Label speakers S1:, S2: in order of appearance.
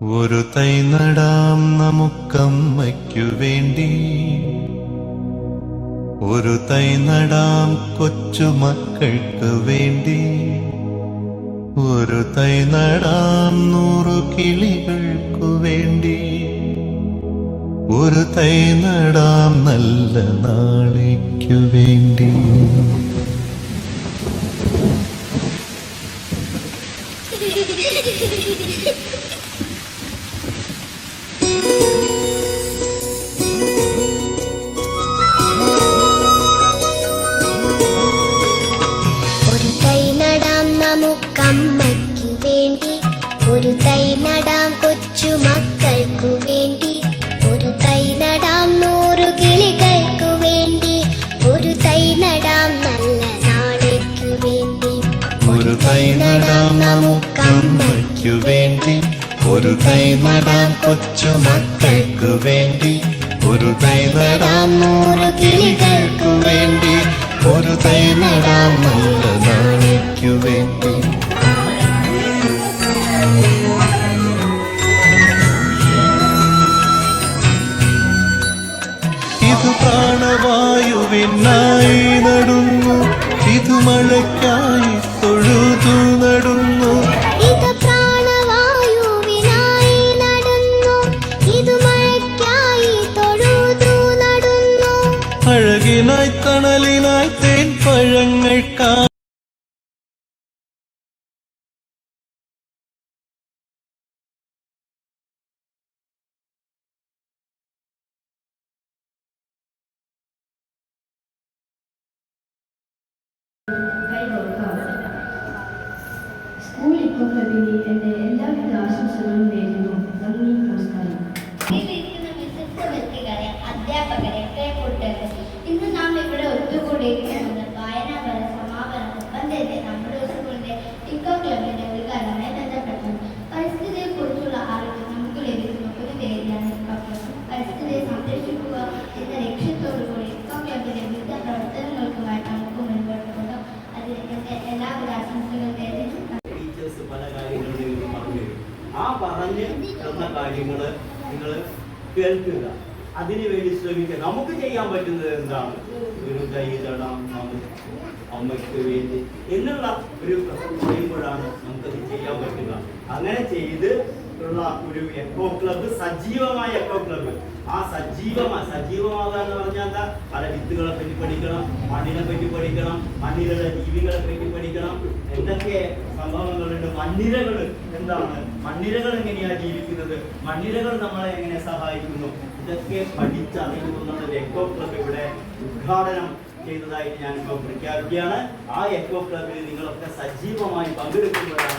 S1: ഒരു തൈ നടാം നമുക്കമ്മയ്ക്കു വേണ്ടി, ഒരു തൈ നടാം കൊച്ചുമക്കൾക്ക് വേണ്ടി, ഒരു തൈ നടാം 100 കിളികൾക്കു വേണ്ടി, ഒരു തൈ നടാം നല്ല നാളേക്കു വേണ്ടി.
S2: ഒരു തൈ നടാം നമുക്കമ്മയ്ക്കു വേണ്ടി, ഒരു തൈ നടാം കൊച്ചുമക്കൾക്കു വേണ്ടി, ഒരു തൈ നടാം 100 കിളികൾക്കു വേണ്ടി, ഒരു തൈ നടാം നല്ല നാളേക്കു വേണ്ടി.
S1: ഒരു തൈ നടാം നമുക്കമ്മയ്ക്കു വേണ്ടി, ഒരു തൈ നടാം കൊച്ചുമക്കൾക്കു വേണ്ടി, ഒരു തൈ നടാം 100 കിളികൾക്കു വേണ്ടി, ഒരു തൈ നടാം നല്ല നാളേക്കു വേണ്ടി. ഇത് പ്രാണവായുവിനായി നടുന്നു, ഇത് മഴയ്ക്കായി തൊഴുതു നടുന്നു,
S2: ഇത് പ്രാണവായുവിനായി നടുന്നു, ഇത് മഴയ്ക്കായി തൊഴുതു നടുന്നു.
S1: അഴകിനായി തണലിനായി തേൻ പഴങ്ങൾക്കാ
S3: സ്കൂൾ ഇക്കോ ക്ലബിന് എൻ്റെ എല്ലാവിധ ആശംസകളും നേരുന്നു. നന്ദി, നമസ്കാരം.
S4: അധ്യാപകരെ, പ്രിയപ്പെട്ടവരെ, ഇന്ന് നാം ഇവിടെ ഒത്തുകൂടിയിരിക്കുന്നത് വായനാപര സമാപന ഒപ്പന്തത്തെ നമ്മുടെ സ്കൂളിന്റെ ഇക്കോ ക്ലബിന്റെ ഉദ്ഘാടനവുമായി ബന്ധപ്പെട്ടു. പരിസ്ഥിതിയെ കുറിച്ചുള്ള അറിവ് നമുക്ക് ലഭിക്കുന്ന ഒരു വേദിയാണ് ഇക്കോ ക്ലബ്. പരിസ്ഥിതിയെ സംരക്ഷിക്കുക എന്ന ലക്ഷ്യത്തോടുകൂടി ഇക്കോ ക്ലബിന്റെ വിവിധ പ്രവർത്തനങ്ങൾക്കുമായി നമുക്ക് മുൻപോട്ട് പോകാം. അതിന് എന്റെ എല്ലാവിധ ആശംസകളും നേരുന്നു.
S5: പല കാര്യങ്ങളും പറഞ്ഞു ആ പറഞ്ഞ് തന്ന കാര്യങ്ങൾ നിങ്ങൾ കേൾക്കുക, അതിനുവേണ്ടി ശ്രമിക്കുക. നമുക്ക് ചെയ്യാൻ പറ്റുന്നത് എന്താണ്? ഒരു തൈ നടാം അമ്മയ്ക്ക് വേണ്ടി എന്നുള്ള ഒരു പറയുമ്പോഴാണ് നമുക്കത് ചെയ്യാൻ പറ്റുക. അങ്ങനെ ചെയ്ത് ഉള്ള ഒരു എക്കോ ക്ലബ്ബ്, സജീവമായ എക്കോ ക്ലബ്ബ്. ആ സജീവമാകാന്ന് പറഞ്ഞാൽ എന്താ? പല വിത്തുകളെ പറ്റി പഠിക്കണം, മണ്ണിനെ പറ്റി പഠിക്കണം, മണ്ണിലുള്ള ജീവികളെ പറ്റി പഠിക്കണം. എന്തൊക്കെ സംഭവങ്ങളുണ്ട്? മണ്ണിരകൾ എന്താണ്? മണ്ണിരകൾ എങ്ങനെയാ ജീവിക്കുന്നത്? മണ്ണിരകൾ നമ്മളെ എങ്ങനെ സഹായിക്കുന്നു? ഇതൊക്കെ പഠിച്ചറിയുന്ന ഒരു എക്കോ ക്ലബ്ബ് ഇവിടെ ഉദ്ഘാടനം ചെയ്തതായിട്ട് ഞാനിപ്പോൾ പ്രഖ്യാപിക്കുകയാണ്. ആ എക്കോ ക്ലബ്ബിൽ നിങ്ങളൊക്കെ സജീവമായി പങ്കെടുക്കുമ്പോഴാണ്